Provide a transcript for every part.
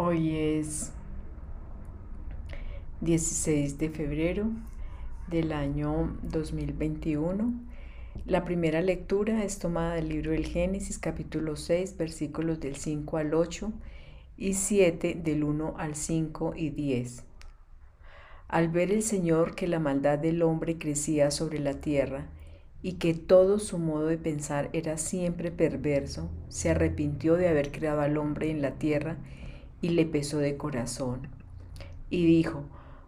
Hoy es 16 de febrero del año 2021. La primera lectura es tomada del libro del Génesis, capítulo 6, versículos del 5 al 8 y 7 del 1 al 5 y 10. Al ver el Señor que la maldad del hombre crecía sobre la tierra y que todo su modo de pensar era siempre perverso, se arrepintió de haber creado al hombre en la tierra y le pesó de corazón. Y dijo: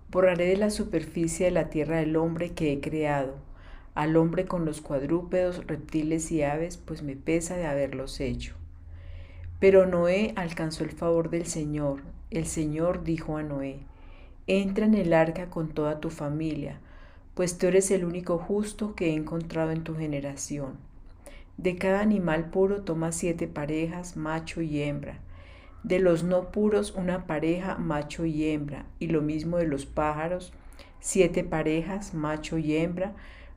borraré de la superficie de la tierra el hombre que he creado, al hombre con los cuadrúpedos, reptiles y aves, pues me pesa de haberlos hecho. Pero Noé alcanzó el favor del Señor. El Señor dijo a Noé: entra en el arca con toda tu familia, pues tú eres el único justo que he encontrado en tu generación. De cada animal puro toma 7 parejas, macho y hembra. De los no puros una pareja, macho y hembra, y lo mismo de los pájaros, 7 parejas, macho y hembra,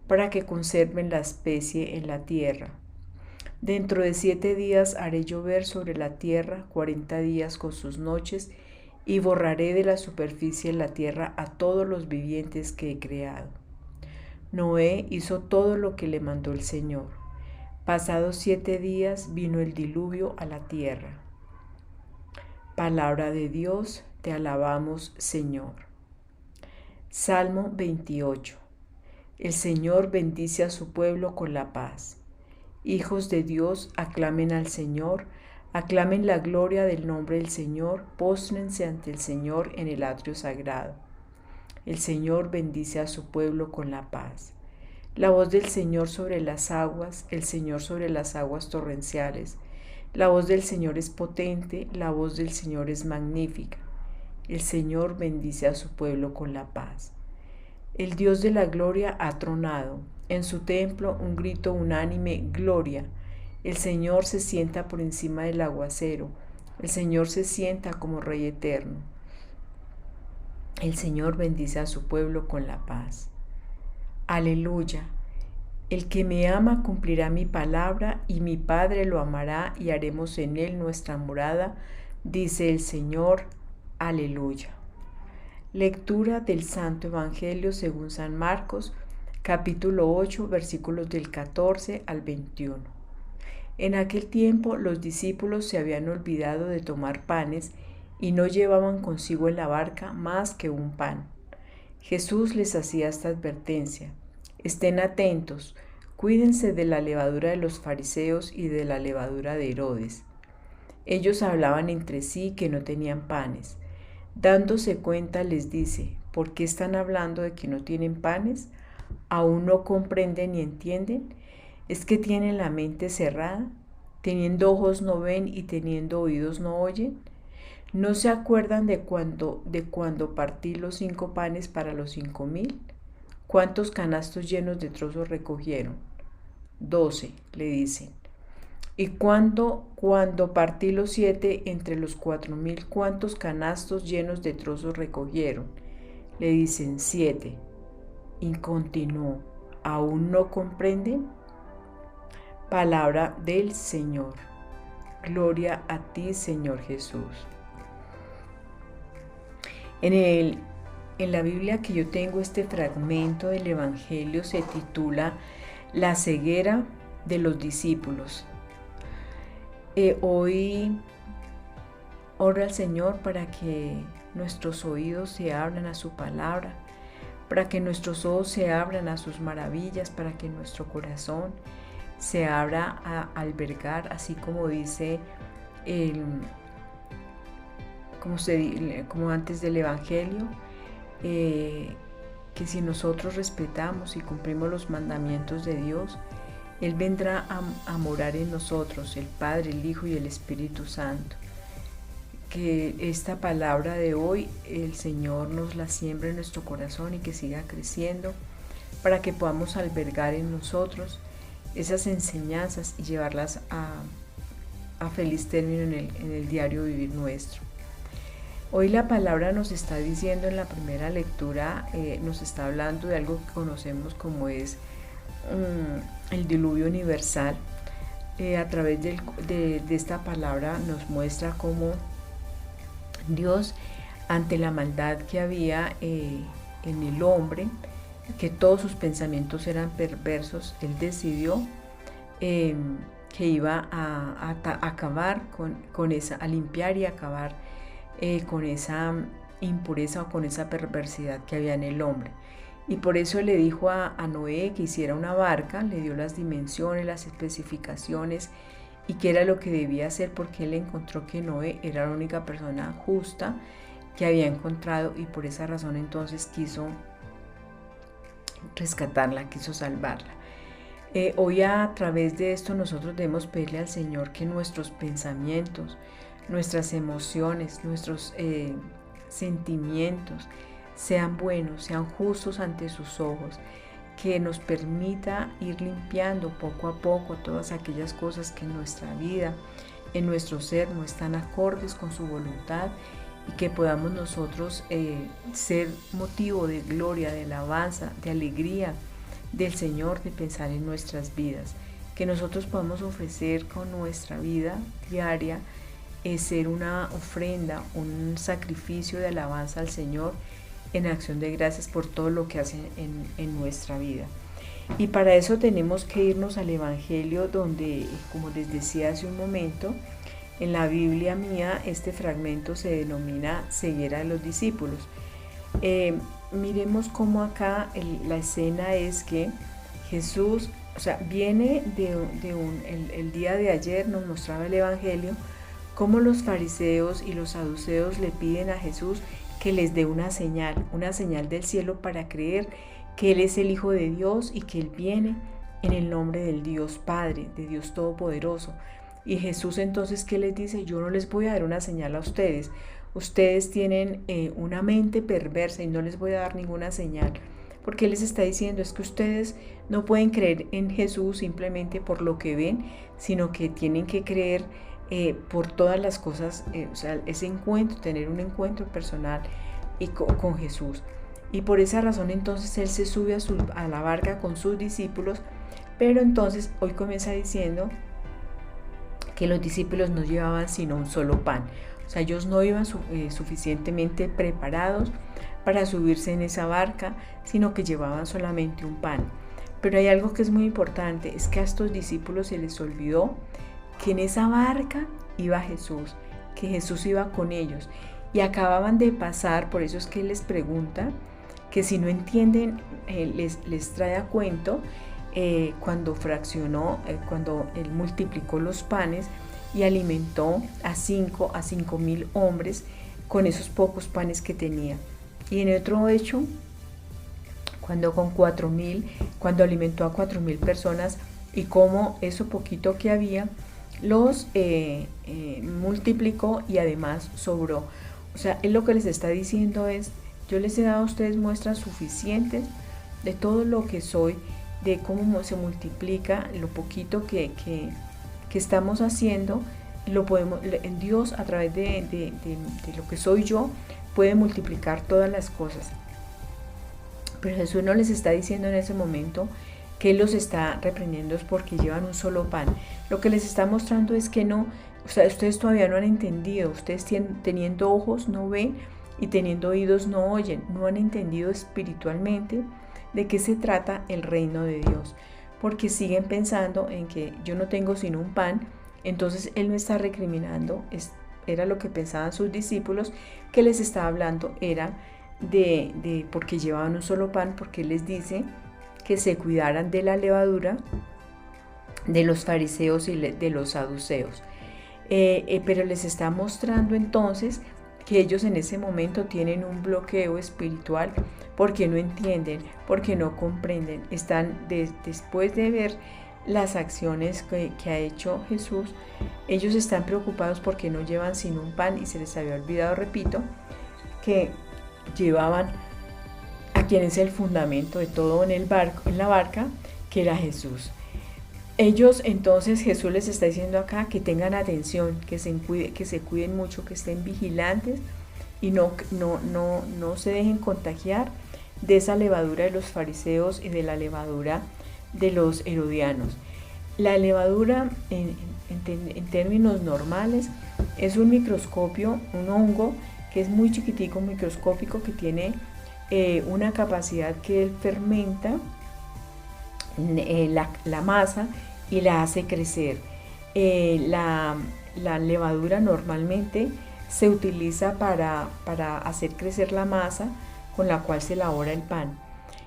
para que conserven la especie en la tierra. Dentro de 7 días haré llover sobre la tierra 40 días con sus noches, y borraré de la superficie de la tierra a todos los vivientes que he creado. Noé hizo todo lo que le mandó el Señor. Pasados 7 días vino el diluvio a la tierra. Palabra de Dios, te alabamos, Señor. Salmo 28. El Señor bendice a su pueblo con la paz. Hijos de Dios, aclamen al Señor, aclamen la gloria del nombre del Señor, póstrense ante el Señor en el atrio sagrado. El Señor bendice a su pueblo con la paz. La voz del Señor sobre las aguas, el Señor sobre las aguas torrenciales. La voz del Señor es potente, la voz del Señor es magnífica. El Señor bendice a su pueblo con la paz. El Dios de la gloria ha tronado. En su templo un grito unánime, gloria. El Señor se sienta por encima del aguacero. El Señor se sienta como Rey eterno. El Señor bendice a su pueblo con la paz. Aleluya. El que me ama cumplirá mi palabra, y mi Padre lo amará, y haremos en él nuestra morada, dice el Señor. Aleluya. Lectura del Santo Evangelio según San Marcos, capítulo 8, versículos del 14 al 21. En aquel tiempo los discípulos se habían olvidado de tomar panes y no llevaban consigo en la barca más que un pan. Jesús les hacía esta advertencia: estén atentos, cuídense de la levadura de los fariseos y de la levadura de Herodes. Ellos hablaban entre sí que no tenían panes. Dándose cuenta les dice: ¿por qué están hablando de que no tienen panes? ¿Aún no comprenden ni entienden? ¿Es que tienen la mente cerrada? ¿Teniendo ojos no ven y teniendo oídos no oyen? ¿No se acuerdan de cuando partí los 5 panes para los 5.000? ¿Cuántos canastos llenos de trozos recogieron? 12, le dicen. Y cuando partí los 7 entre los 4.000, ¿cuántos canastos llenos de trozos recogieron? Le dicen: 7. Y continuó: ¿aún no comprenden? Palabra del Señor. Gloria a ti, Señor Jesús. En la Biblia que yo tengo, este fragmento del Evangelio se titula La ceguera de los discípulos. Hoy oro al Señor para que nuestros oídos se abran a su palabra, para que nuestros ojos se abran a sus maravillas, para que nuestro corazón se abra a albergar, así como dice como antes del Evangelio, que si nosotros respetamos y cumplimos los mandamientos de Dios, Él vendrá a morar en nosotros, el Padre, el Hijo y el Espíritu Santo. Que esta palabra de hoy el Señor nos la siembre en nuestro corazón y que siga creciendo, para que podamos albergar en nosotros esas enseñanzas y llevarlas a feliz término en el diario vivir nuestro. Hoy la palabra nos está diciendo en la primera lectura, nos está hablando de algo que conocemos como es el diluvio universal. A través de esta palabra nos muestra cómo Dios, ante la maldad que había en el hombre, que todos sus pensamientos eran perversos, Él decidió que iba a acabar con esa, a limpiar y acabar con esa impureza o con esa perversidad que había en el hombre. Y por eso le dijo a Noé que hiciera una barca, le dio las dimensiones, las especificaciones y qué era lo que debía hacer, porque él encontró que Noé era la única persona justa que había encontrado, y por esa razón entonces quiso rescatarla, quiso salvarla. Hoy a través de esto nosotros debemos pedirle al Señor que nuestros pensamientos, nuestras emociones, nuestros sentimientos sean buenos, sean justos ante sus ojos, que nos permita ir limpiando poco a poco todas aquellas cosas que en nuestra vida, en nuestro ser, no están acordes con su voluntad, y que podamos nosotros ser motivo de gloria, de alabanza, de alegría del Señor, de pensar en nuestras vidas, que nosotros podamos ofrecer con nuestra vida diaria, ser una ofrenda, un sacrificio de alabanza al Señor en acción de gracias por todo lo que hace en nuestra vida. Y para eso tenemos que irnos al Evangelio, donde, como les decía hace un momento, en la Biblia mía este fragmento se denomina ceguera de los discípulos. Miremos cómo acá la escena es que Jesús, viene el día de ayer nos mostraba el Evangelio, cómo los fariseos y los saduceos le piden a Jesús que les dé una señal del cielo para creer que Él es el Hijo de Dios y que Él viene en el nombre del Dios Padre, de Dios Todopoderoso. Y Jesús entonces, ¿qué les dice? Yo no les voy a dar una señal a ustedes. Ustedes tienen una mente perversa y no les voy a dar ninguna señal. Porque Él les está diciendo es que ustedes no pueden creer en Jesús simplemente por lo que ven, sino que tienen que creer por todas las cosas, ese encuentro, tener un encuentro personal con Jesús. Y por esa razón entonces Él se sube a la barca con sus discípulos, pero entonces hoy comienza diciendo que los discípulos no llevaban sino un solo pan. Ellos no iban suficientemente preparados para subirse en esa barca, sino que llevaban solamente un pan. Pero hay algo que es muy importante, es que a estos discípulos se les olvidó que en esa barca iba Jesús, que Jesús iba con ellos, y acababan de pasar, por eso es que Él les pregunta, que si no entienden, les trae a cuento cuando fraccionó, cuando Él multiplicó los panes y alimentó a 5,000 hombres con esos pocos panes que tenía. Y en otro hecho, cuando cuando alimentó a 4,000 personas, y como eso poquito que había, los multiplicó y además sobró. Él lo que les está diciendo es, yo les he dado a ustedes muestras suficientes de todo lo que soy, de cómo se multiplica lo poquito que estamos haciendo, en Dios a través de lo que soy yo, puede multiplicar todas las cosas. Pero Jesús no les está diciendo en ese momento que Él los está reprendiendo es porque llevan un solo pan. Lo que les está mostrando es que no, ustedes todavía no han entendido, ustedes teniendo ojos no ven y teniendo oídos no oyen, no han entendido espiritualmente de qué se trata el reino de Dios, porque siguen pensando en que yo no tengo sino un pan. Entonces Él me está recriminando, era lo que pensaban sus discípulos, que les estaba hablando era de porque llevaban un solo pan, porque Él les dice que se cuidaran de la levadura de los fariseos y de los saduceos. Pero les está mostrando entonces que ellos en ese momento tienen un bloqueo espiritual porque no entienden, porque no comprenden. Después de ver las acciones que ha hecho Jesús, ellos están preocupados porque no llevan sino un pan, y se les había olvidado, repito, que llevaban a quien es el fundamento de todo en la barca, que era Jesús. Ellos entonces, Jesús les está diciendo acá que tengan atención, que se cuiden mucho, que estén vigilantes y no se dejen contagiar de esa levadura de los fariseos y de la levadura de los herodianos. La levadura en términos normales es un microscopio, un hongo que es muy chiquitico, microscópico, que tiene una capacidad que él fermenta la masa y la hace crecer. La levadura normalmente se utiliza para hacer crecer la masa con la cual se elabora el pan.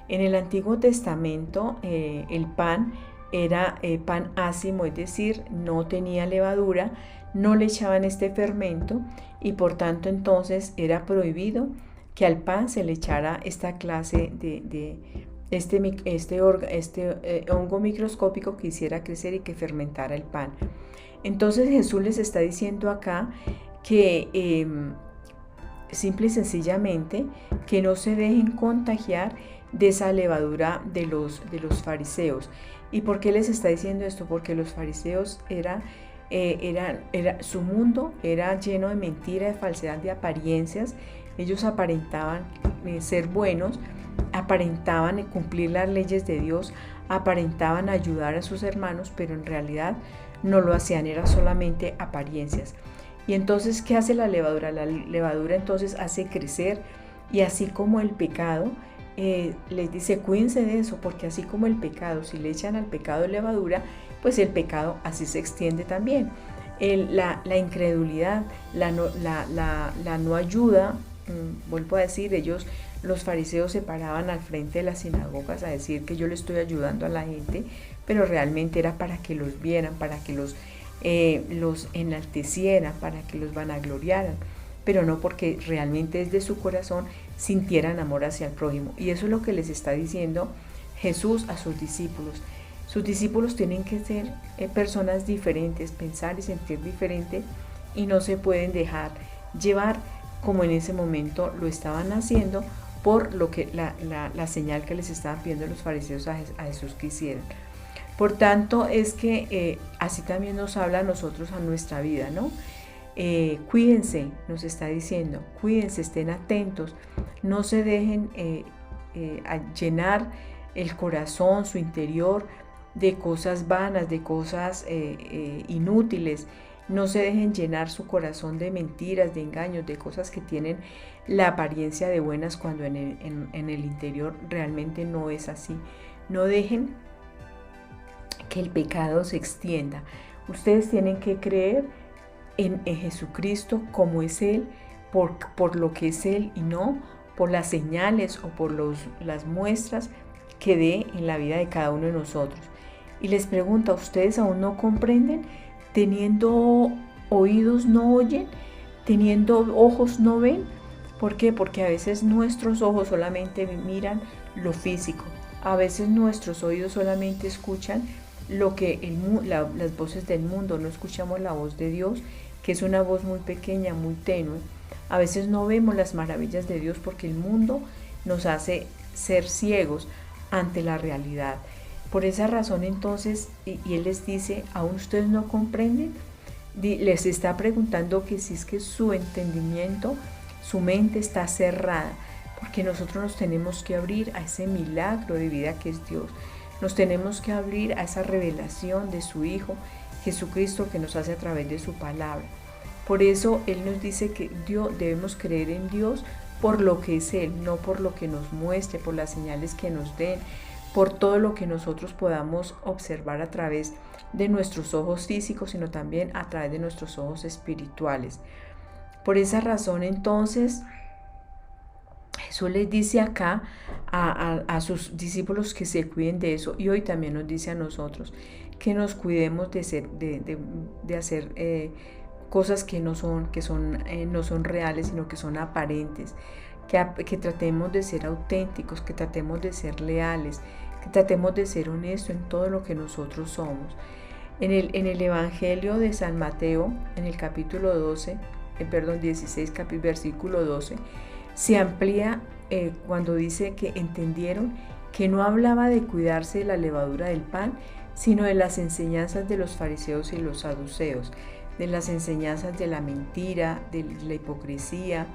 En el Antiguo Testamento el pan era pan ácimo, es decir, no tenía levadura, no le echaban este fermento y por tanto entonces era prohibido que al pan se le echara esta clase de hongo microscópico que hiciera crecer y que fermentara el pan. Entonces Jesús les está diciendo acá que simple y sencillamente que no se dejen contagiar de esa levadura de los fariseos. ¿Y por qué les está diciendo esto? Porque los fariseos su mundo era lleno de mentira, de falsedad, de apariencias. Ellos aparentaban ser buenos, aparentaban cumplir las leyes de Dios, aparentaban ayudar a sus hermanos, pero en realidad no lo hacían, eran solamente apariencias. Y entonces, ¿qué hace la levadura? La levadura entonces hace crecer, y así como el pecado, les dice, cuídense de eso, porque así como el pecado, si le echan al pecado levadura, pues el pecado así se extiende también. La incredulidad, la no ayuda, vuelvo a decir, los fariseos se paraban al frente de las sinagogas a decir que yo le estoy ayudando a la gente, pero realmente era para que los vieran, para que los enaltecieran, para que los vanagloriaran, pero no porque realmente desde su corazón sintieran amor hacia el prójimo. Y eso es lo que les está diciendo Jesús a sus discípulos. Sus discípulos tienen que ser personas diferentes, pensar y sentir diferente, y no se pueden dejar llevar como en ese momento lo estaban haciendo por lo que la señal que les estaban pidiendo los fariseos a Jesús que hicieran. Por tanto, es que así también nos habla a nosotros, a nuestra vida, ¿no? Cuídense, nos está diciendo, cuídense, estén atentos, no se dejen llenar el corazón, su interior, de cosas vanas, de cosas inútiles. No se dejen llenar su corazón de mentiras, de engaños, de cosas que tienen la apariencia de buenas cuando en el interior realmente no es así. No dejen que el pecado se extienda. Ustedes tienen que creer en Jesucristo como es Él, por lo que es Él, y no por las señales o por las muestras que dé en la vida de cada uno de nosotros. Y les pregunto, ¿ustedes aún no comprenden? ¿Teniendo oídos no oyen? ¿Teniendo ojos no ven? ¿Por qué? Porque a veces nuestros ojos solamente miran lo físico. A veces nuestros oídos solamente escuchan lo que las voces del mundo. No escuchamos la voz de Dios, que es una voz muy pequeña, muy tenue. A veces no vemos las maravillas de Dios porque el mundo nos hace ser ciegos ante la realidad. Por esa razón entonces, y Él les dice, ¿aún ustedes no comprenden? Les está preguntando que si es que su entendimiento, su mente está cerrada, porque nosotros nos tenemos que abrir a ese milagro de vida que es Dios. Nos tenemos que abrir a esa revelación de su Hijo, Jesucristo, que nos hace a través de su palabra. Por eso Él nos dice que debemos creer en Dios por lo que es Él, no por lo que nos muestre, por las señales que nos den, por todo lo que nosotros podamos observar a través de nuestros ojos físicos, sino también a través de nuestros ojos espirituales. Por esa razón entonces Jesús les dice acá a sus discípulos que se cuiden de eso, y hoy también nos dice a nosotros que nos cuidemos de hacer cosas que no son reales, sino que son aparentes, que tratemos de ser auténticos, que tratemos de ser leales, que tratemos de ser honestos en todo lo que nosotros somos. En el Evangelio de San Mateo, en el capítulo 16, versículo 12, se amplía cuando dice que entendieron que no hablaba de cuidarse de la levadura del pan, sino de las enseñanzas de los fariseos y los saduceos, de las enseñanzas de la mentira, de la hipocresía,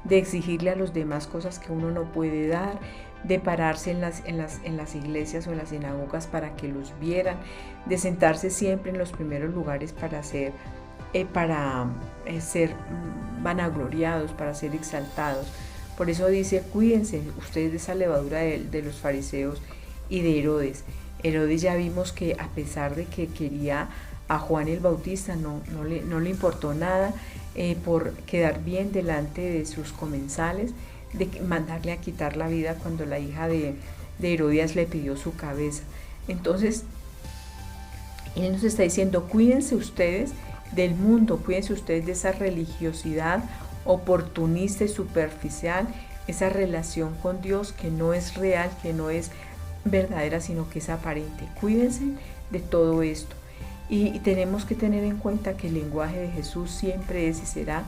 de exigirle a los demás cosas que uno no puede dar, de pararse en las iglesias o en las sinagogas para que los vieran, de sentarse siempre en los primeros lugares para ser vanagloriados, para ser exaltados. Por eso dice, cuídense ustedes de esa levadura de los fariseos y de Herodes. Herodes ya vimos que a pesar de que quería a Juan el Bautista, no le importó nada por quedar bien delante de sus comensales, de mandarle a quitar la vida cuando la hija de Herodías le pidió su cabeza. Entonces, él nos está diciendo, cuídense ustedes del mundo, cuídense ustedes de esa religiosidad oportunista y superficial, esa relación con Dios que no es real, que no es verdadera, sino que es aparente. Cuídense de todo esto. Y tenemos que tener en cuenta que el lenguaje de Jesús siempre es y será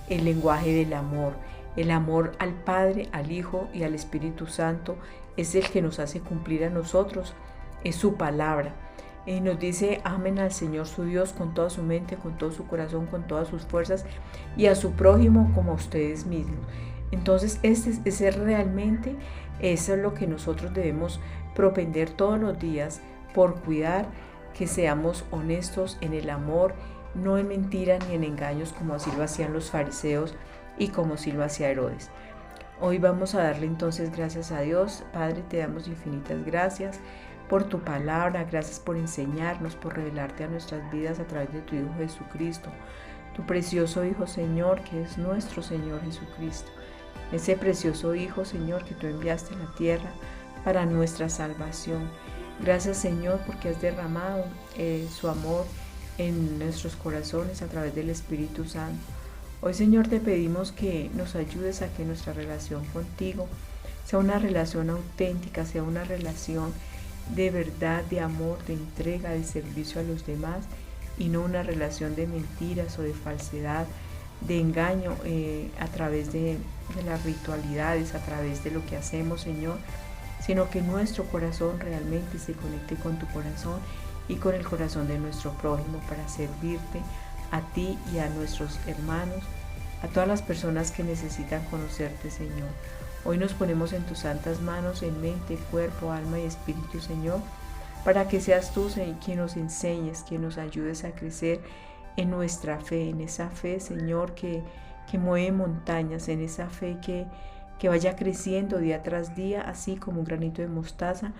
el lenguaje del amor. El amor al Padre, al Hijo y al Espíritu Santo es el que nos hace cumplir a nosotros, es su palabra. Nos dice, amen al Señor su Dios con toda su mente, con todo su corazón, con todas sus fuerzas, y a su prójimo como a ustedes mismos. Entonces, ese realmente, eso es lo que nosotros debemos propender todos los días por cuidar, que seamos honestos en el amor, no en mentiras ni en engaños, como así lo hacían los fariseos y como así lo hacía Herodes. Hoy vamos a darle entonces gracias a Dios. Padre, te damos infinitas gracias por tu palabra, gracias por enseñarnos, por revelarte a nuestras vidas a través de tu Hijo Jesucristo, tu precioso Hijo, Señor, que es nuestro Señor Jesucristo. Ese precioso Hijo, Señor, que tú enviaste a la tierra para nuestra salvación. Gracias, Señor, porque has derramado su amor en nuestros corazones a través del Espíritu Santo. Hoy, Señor, te pedimos que nos ayudes a que nuestra relación contigo sea una relación auténtica, sea una relación de verdad, de amor, de entrega, de servicio a los demás, y no una relación de mentiras o de falsedad, de engaño a través de las ritualidades, a través de lo que hacemos, Señor, sino que nuestro corazón realmente se conecte con tu corazón y con el corazón de nuestro prójimo para servirte a ti y a nuestros hermanos, a todas las personas que necesitan conocerte, Señor. Hoy nos ponemos en tus santas manos, en mente, cuerpo, alma y espíritu, Señor, para que seas tú, Señor, quien nos enseñes, quien nos ayudes a crecer en nuestra fe, en esa fe, Señor, que mueve montañas, en esa fe que vaya creciendo día tras día, así como un granito de mostaza,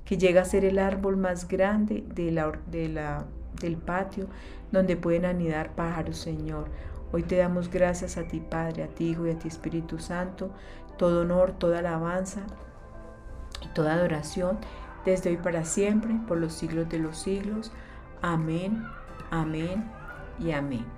que llega a ser el árbol más grande del patio, donde pueden anidar pájaros, Señor. Hoy te damos gracias a ti, Padre, a ti, Hijo y a ti, Espíritu Santo, todo honor, toda alabanza y toda adoración, desde hoy para siempre, por los siglos de los siglos. Amén, amén y amén.